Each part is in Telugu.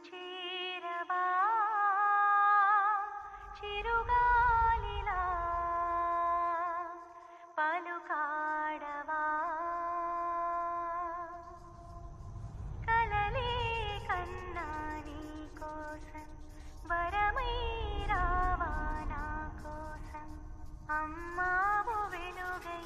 చేరవా చిరుగాలిలా పలుకాడవా కలలే కన్నా నీ కోసం వరమై రావా నా కోసం అమ్మావు వెలుగై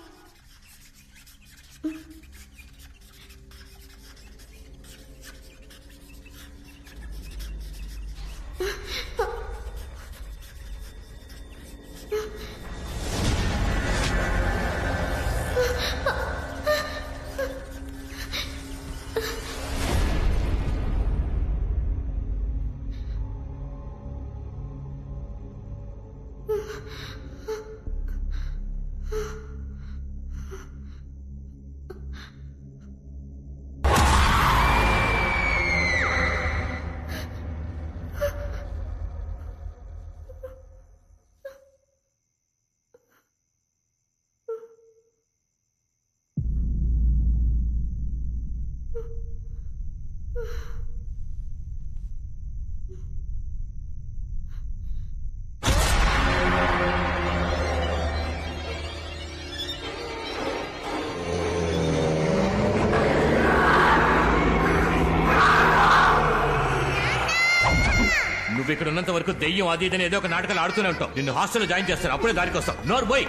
నువ్వు ఇక్కడ ఉన్నంత వరకు దెయ్యం అది ఇదని ఏదో ఒక నాటకాలు ఆడుతూనే ఉంటావు. నిన్ను హాస్టల్లో జాయిన్ చేస్తారు, అప్పుడే దారికి వస్తావు. నోరు పోయి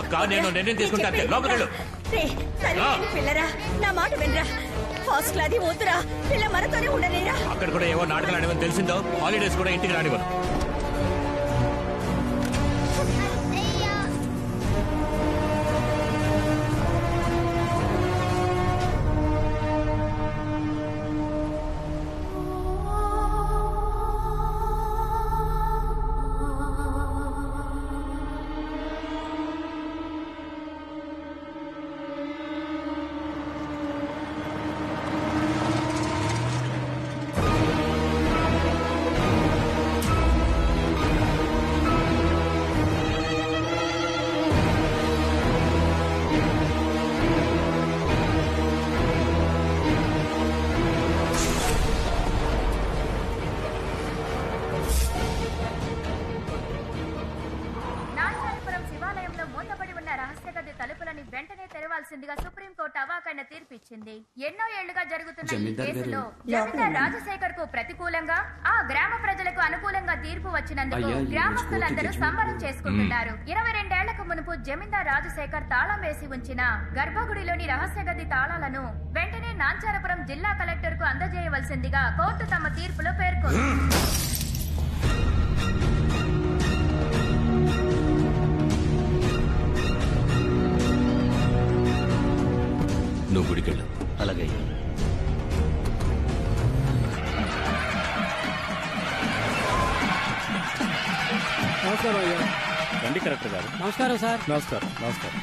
అక్క, నేను నిర్ణయం తీసుకుంటా అంతే. లోపలికి పిల్లరా నా మాట వినరా, హాస్టల్ అది వద్దురా, పిల్ల మనతోనే ఉండలేరా. అక్కడ కూడా ఏవో నాటకాలు ఆడమని తెలిసిందో, హాలిడేస్ కూడా ఇంటికి రానివ్వరు. వెంటనే తెరవాల్సిందిగా సుప్రీంకోర్టు అవాకైన తీర్పిచ్చింది. ఎన్నో ఏళ్లుగా జరుగుతున్న ఈ కేసులో జమీందార్ రాజశేఖర్ కు ప్రతికూలంగా, ఆ గ్రామ ప్రజలకు అనుకూలంగా తీర్పు వచ్చినందుకు గ్రామస్తులందరూ సంబరం చేసుకుంటున్నారు. 22 ఏళ్లకు మునుపు జమీందార్ రాజశేఖర్ తాళం వేసి ఉంచిన గర్భగుడిలోని రహస్య గది తాళాలను వెంటనే నాంచారపురం జిల్లా కలెక్టర్ కు అందజేయవలసిందిగా కోర్టు తమ తీర్పులో పేర్కొంది. నువ్వు గుడికెళ్ళు. అలాగే. నమస్కారం అయ్యా. రండి కలెక్టర్ గారు. నమస్కారం సార్. నమస్కారం. నమస్కారం.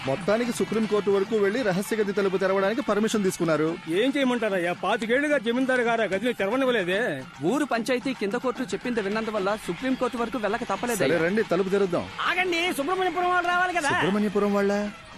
మొత్తానికి సుప్రీంకోర్టు వరకు వెళ్లి రహస్య గది తలుపు తెరవడానికి పర్మిషన్ తీసుకున్నారు. ఏం చేయమంటారయ్యా, 25 ఏళ్లుగా జమీందారు గారు ఆ గదిని తెరవనివ్వలేదే. ఊరు పంచాయతీ కింద కోర్టు చెప్పింది విన్నందువల్ల సుప్రీంకోర్టు వరకు వెళ్ళక తప్పలేదు. సరే రండి, తలుపు తెరుద్దాం. ఆగండి, సుబ్రహ్మణ్యపురం వాళ్ళు రావాలి కదా. సుబ్రహ్మణ్యపురం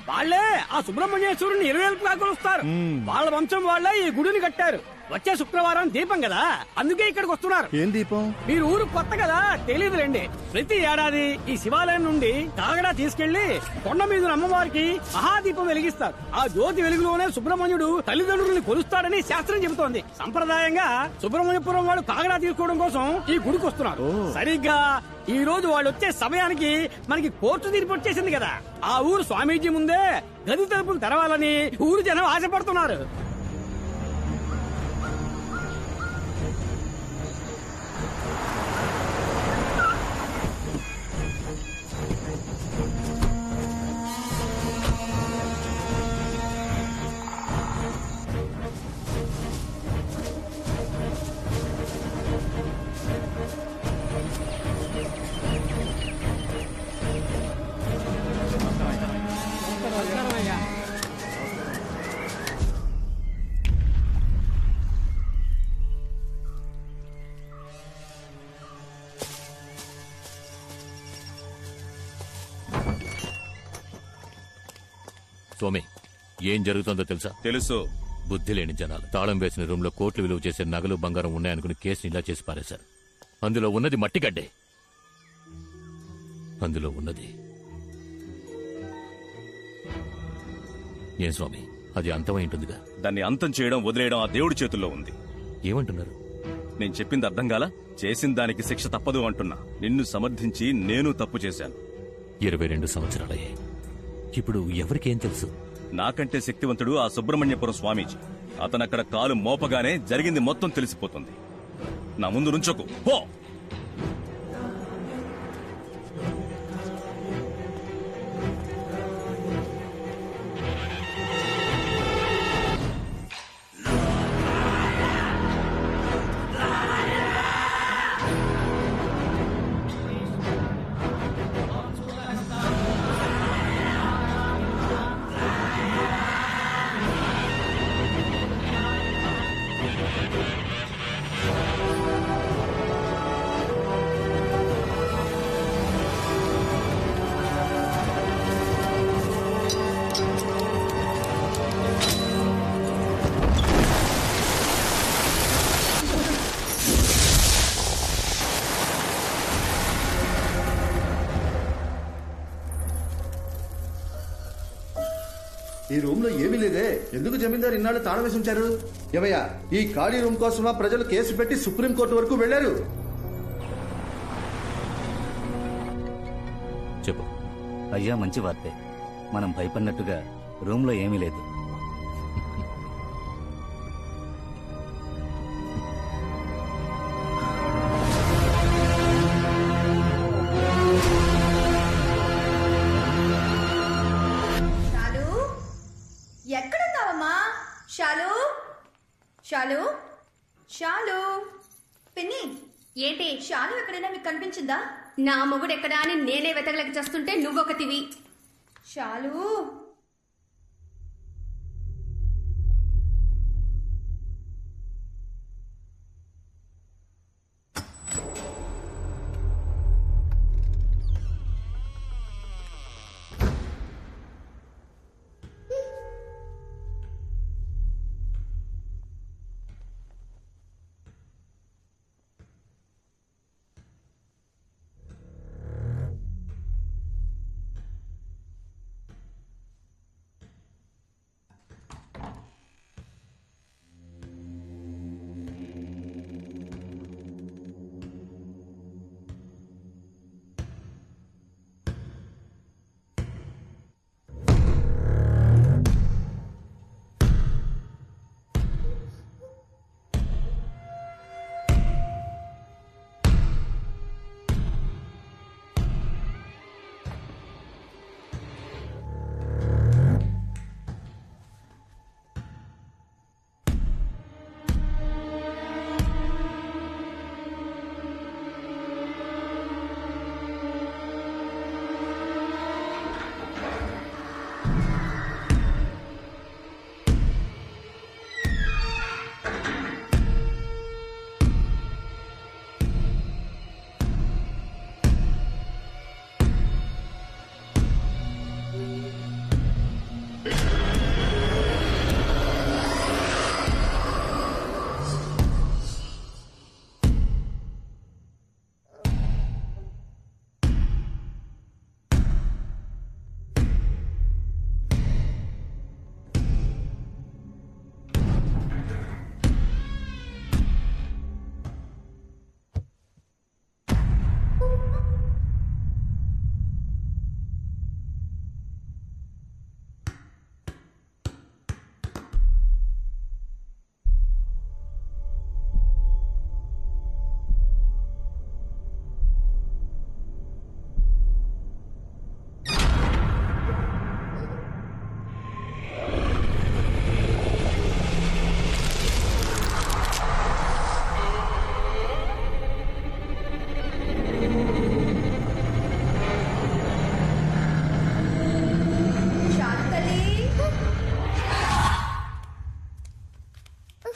వాళ్ళే ఆ సుబ్రహ్మణ్యేశ్వరుని 20 కొలుస్తారు. వాళ్ళ వంశం వాళ్ళే ఈ గుడిని కట్టారు. వచ్చే శుక్రవారం దీపం కదా, అందుకే ఇక్కడికి వస్తున్నారు. ఏం దీపం? మీరు ఊరు కొత్త కదా, తెలియదులేండి. ప్రతి ఏడాది ఈ శివాలయం నుండి కాగడా తీసుకెళ్లి కొండ మీద అమ్మవారికి మహాదీపం వెలిగిస్తారు. ఆ జ్యోతి వెలుగులోనే సుబ్రహ్మణ్యుడు తల్లిదండ్రుల్ని కొలుస్తాడని శాస్త్రం చెబుతోంది. సంప్రదాయంగా సుబ్రహ్మణ్యపురం వాళ్ళు కాగడా తీసుకోవడం కోసం ఈ గుడికి వస్తున్నారు. సరిగ్గా ఈ రోజు వాళ్ళు వచ్చే సమయానికి మనకి కోర్టు తీర్పు వచ్చేసింది కదా. ఆ ఊరు స్వామీజీ ముందే గది తలుపులు తెరవాలని ఊరు జనం ఆశపడుతున్నారు. స్వామి, ఏం జరుగుతుందో తెలుసా? తెలుసు. బుద్ధి లేని జనాలు తాళం వేసిన రూమ్ లో కోట్లు విలువ చేసే నగలు బంగారం ఉన్నాయనుకుని కేసుని ఇలా చేసి పారేశారు. అందులో ఉన్నది మట్టిగడ్డే. అందులో ఉన్నది ఏం స్వామి, అది అంతమై ఉంటుందిగా. దాన్ని అంతం చేయడం వదిలేయడం ఆ దేవుడి చేతుల్లో ఉంది. ఏమంటున్నారు? నేను చెప్పింది అర్థం కాలా? చేసిన దానికి శిక్ష తప్పదు అంటున్నా. నిన్ను సమర్థించి నేను తప్పు చేశాను. 22 సంవత్సరాలయ్యాయి. ఇప్పుడు ఎవరికేం తెలుసు? నాకంటే శక్తివంతుడు ఆ సుబ్రహ్మణ్యపురం స్వామీజీ. అతనక్కడ కాలు మోపగానే జరిగింది మొత్తం తెలిసిపోతుంది. నా ముందు నుంచోకు, పో. ఈ రూమ్ లో ఏమీ లేదే. ఎందుకు జమీందారు ఇన్నాళ్ళు తాళం వేసి ఉంచారు? ఏమయ్యా, ఈ ఖాళీ రూమ్ కోసమా ప్రజలు కేసు పెట్టి సుప్రీంకోర్టు వరకు వెళ్లారు? చెప్పు. అయ్యా, మంచి వార్తే. మనం భయపడినట్టుగా రూమ్లో ఏమీ లేదు. ఎక్కడున్నావమ్మా? షాలు, షాలు, షాలు. పిన్ని, ఏంటి? షాలు ఎక్కడైనా మీకు కనిపించిందా? నా మొగుడు ఎక్కడా అని నేనే వెతకలేక చేస్తుంటే నువ్వొకటివి. షాలు.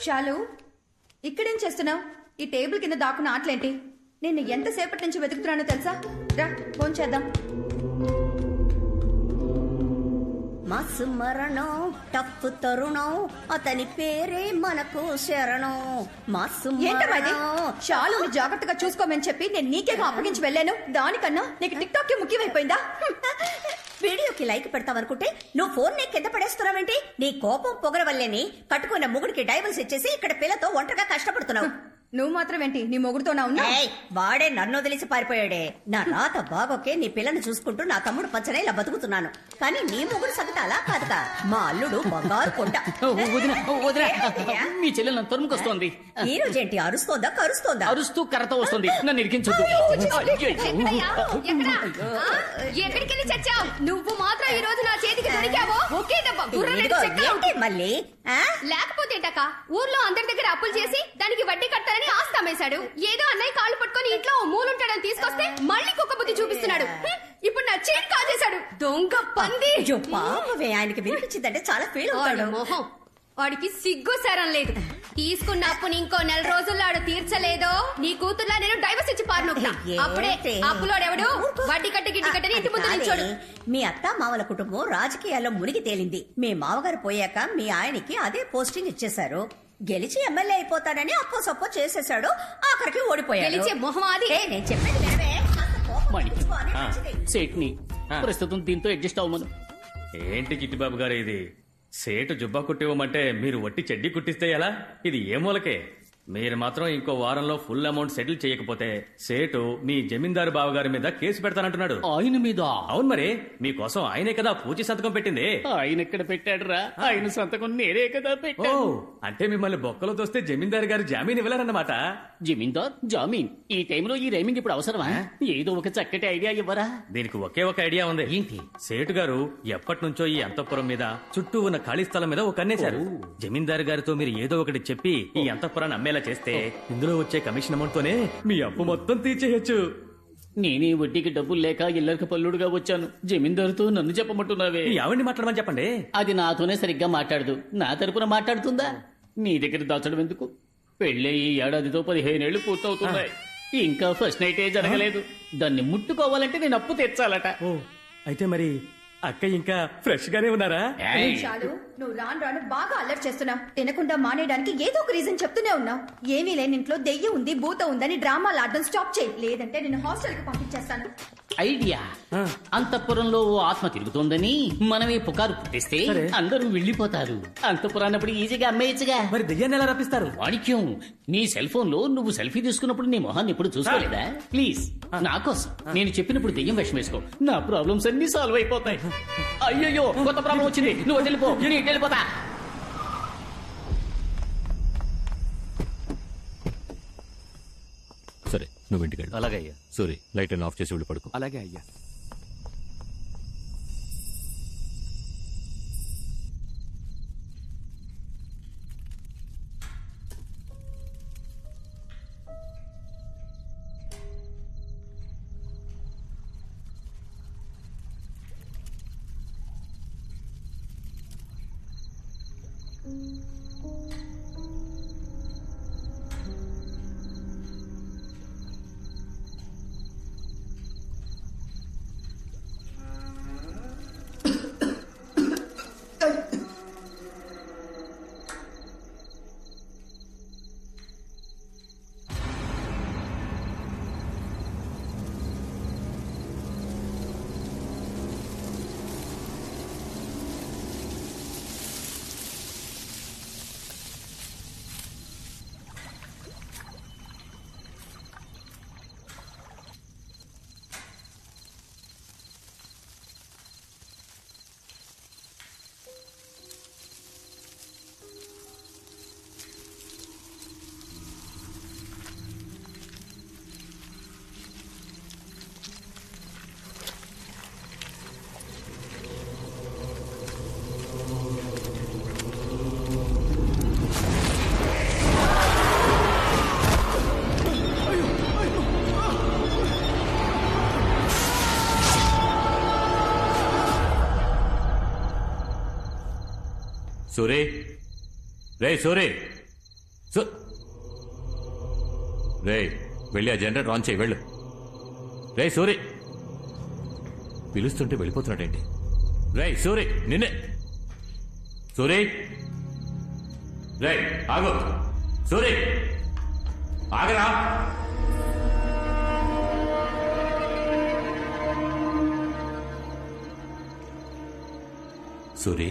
షాలు, ఇక్కడేం చేస్తున్నావు? ఈ టేబుల్ కింద దాక్కున్న ఆటలేంటి? నేను ఎంతసేపటి నుంచి వెతుకుతున్నానో తెలుసా? రా, ఫోన్ చేద్దాం. మసు మరణం టప్పు తరుణం అతని పేరే మనకు శరణం మసు ఏంటమ్మది చాలు జాగ్రత్తగా చూసుకోమని చెప్పి నేను నీకేగా అప్పగించి వెళ్ళాను. దానికన్నా నీకు టిక్ టాక్ ముఖ్యమైపోయిందా? వీడియోకి లైక్ పెడతావనుకుంటే నువ్వు ఫోన్ నీ కింద పడేస్తున్నావేంటి? నీ కోపం పొగర వల్లేని కట్టుకున్న ముగుడికి డైవర్స్ ఇచ్చేసి ఇక్కడ పిల్లతో ఒంటరిగా కష్టపడుతున్నావు. నువ్వు మాత్రం ఏంటి నీ మొగుడుతో ఉన్నా? వాడే నన్ను వదిలేసి పారిపోయాడే. నా రాత బాగోకే నీ పిల్లని చూసుకుంటూ నా తమ్ముడు పచ్చనే ఇలా బతుకుతున్నాను. కానీ నీ మొగుడు సంగతి అలా కాదుగా. మా అల్లుడు బంగారు కొండ. మీ చెల్లెలు నన్ను తరుముకొస్తోంది. ఈ రోజేంటి అరుస్తోందా కరుస్తోందా? అరుస్తూ కర్రతో వస్తుంది. నన్ను ఇరికించొద్దు. ఎక్కడికి చచ్చావు? నువ్వు మాత్రం ఈ రోజు నా చేతికి దొరికావో ఒకే దెబ్బ మళ్ళీ లేకపోతే ఊర్లో అందరి దగ్గర అప్పులు చేసి దానికి వడ్డీ కట్టాలని ఆస్తి అమ్మేశాడు. ఏదో అన్నయ్య కాళ్ళు పట్టుకొని ఇంట్లో మూలుంటాడని తీసుకొస్తే మళ్ళీ కుక్క బుద్ధి చూపిస్తున్నాడు. ఇప్పుడు నా చైన్ కాజేశాడు. దొంగ పంది. పాపమే, ఆయనకి వినిపించిందంటే చాలా ఫీల్ అవుతాడు. మొహం వాడికి సిగ్గు సరం లేదు. తీసుకున్న అప్పుని ఇంకో 4 రోజుల్లో ఆడు తీర్చలేదో నీ కూతుర్లా నేను డైవర్స్ ఇచ్చి పారినొక్తా. అప్పుడే అప్పులోడెవడు వడ్డీ కట్టి గిడ్డి కట్టని ఇంటి ముందు నిల్చోడు. మీ అత్త మామల కుటుంబం రాజకీయాల్లో మునిగి తేలింది. మీ మామగారు పోయాక మీ ఆయనకి అదే పోస్టింగ్ ఇచ్చేశారు. గెలిచి ఎమ్మెల్యే అయిపోతాడని అప్పో సప్పో చేసేశాడు. ఆఖరికి ఓడిపోయాడు. గెలిచే మొహం అది. నేను చెప్పేది సేట్ని ప్రస్తుతం దీంతో అడ్జస్ట్ అవ్వమను. ఏంటి కిట్టిబాబు గారు ఇది? సేటు జుబ్బా కుట్టివ్వమంటే మీరు వట్టి చెడ్డీ కుట్టిస్తే ఎలా? ఇది ఏ మూలకే? మీరు మాత్రం ఇంకో వారంలో ఫుల్ అమౌంట్ సెటిల్ చేయకపోతే సేటు మీ జమీందారు బావగారి మీద కేసు పెడతానంటున్నాడు. ఆయన మీద? అవును, మరి మీకోసం ఆయనే కదా పూచి సంతకం పెట్టింది. ఆయన ఎక్కడ పెట్టాడురా? ఆయన సంతకం నేనే కదా పెట్టా. అంటే మిమ్మల్ని బొక్కలో తోస్తే జమీందారు గారు జామీన్ ఇవ్వలేరన్నమాట. జమీందార్ జామీన్? ఈ టైంలో ఈ రైమింగ్ ఇప్పుడు అవసరమా? ఏదో ఒక చక్కటి ఐడియా ఇవ్వరా? దీనికి ఒకే ఒక ఐడియా ఉంది. ఏంటి? సేటు గారు ఎప్పటి నుంచో ఈ అంతఃపురం మీద చుట్టూ ఉన్న ఖాళీ స్థలం మీద ఒక కన్నేశారు. జమీందారు గారితో మీరు ఏదో ఒకటి చెప్పి ఈ అంతఃపురాన్ని అమ్మేలా చేస్తే ఇందులో వచ్చే కమిషన్ అమౌంట్ తోనే మీ అప్పు మొత్తం తీర్చేయచ్చు. నేనే వడ్డీకి డబ్బులు లేక ఇల్లరికి పల్లుడుగా వచ్చాను. జమీందారుతో నన్ను చెప్పమంటున్నావే? ఎవరిని మాట్లాడమని చెప్పండి. అది నాతోనే సరిగ్గా మాట్లాడదు. నా తరపున మాట్లాడుతుందా? నీ దగ్గర దాచడం ఎందుకు? పెళ్ళే ఈ ఏడాదితో 15 ఏళ్లు పూర్తవుతున్నాయి. ఇంకా ఫస్ట్ నైటే జరగలేదు. దాన్ని ముట్టుకోవాలంటే నేను అప్పు తెచ్చాలట. అయితే మరి అక్క ఇంకా ఫ్రెష్ గానే ఉన్నారా? చాలు, నువ్వు రాను బాగా అల్లరి చేస్తున్నావు. తినకుండా మానేయడానికి ఏదో ఒక రీజన్ చెప్తూనే ఉన్నావు. ఏమీ లేని ఇంట్లో దెయ్యం ఉంది భూతం ఉందని డ్రామాలు ఆడడం స్టాప్ చేయి, లేదంటే నేను హాస్టల్ కి పంపించేస్తాను. ఐడియా. అంతఃపురంలో ఓ ఆత్మ తిరుగుతోందని మనమే పుకారు పుట్టిస్తే అందరూ వెళ్ళిపోతారు. అంతఃపురాన్నప్పుడు ఈజీగా అమ్మేయచ్చుగా. మరి దెయ్యాన్ని ఎలా రప్పిస్తారు? వాణిక్యం, నీ సెల్ ఫోన్ లో నువ్వు సెల్ఫీ తీసుకున్నప్పుడు నీ మొహాన్ని ఎప్పుడు చూసుకోలేదా? ప్లీజ్ నా కోసం నేను చెప్పినప్పుడు దెయ్యం వేషం వేసుకో. నా ప్రాబ్లమ్స్ అన్ని సాల్వ్ అయిపోతాయి. అయ్యో కొత్త ప్రాబ్లం వచ్చింది. నువ్వు వెళ్ళిపో. నేను వెళ్ళిపోతా. సరే, నువ్వు ఇంటికి వెళ్ళు. అలాగే అయ్యా. సూరి, లైట్ ఆఫ్ చేసి వెళ్ళి పడుకో. అలాగే అయ్యా. సూరి, రే సూరి, రే వెళ్ళి ఆ జనరేటర్ ఆన్ చేయి. వెళ్ళు. రే సూరి, పిలుస్తుంటే వెళ్ళిపోతున్నాడేంటి? రేయ్ సూరి నిన్నే సూరి రేయ్ ఆగు సూరి ఆగరా సూరి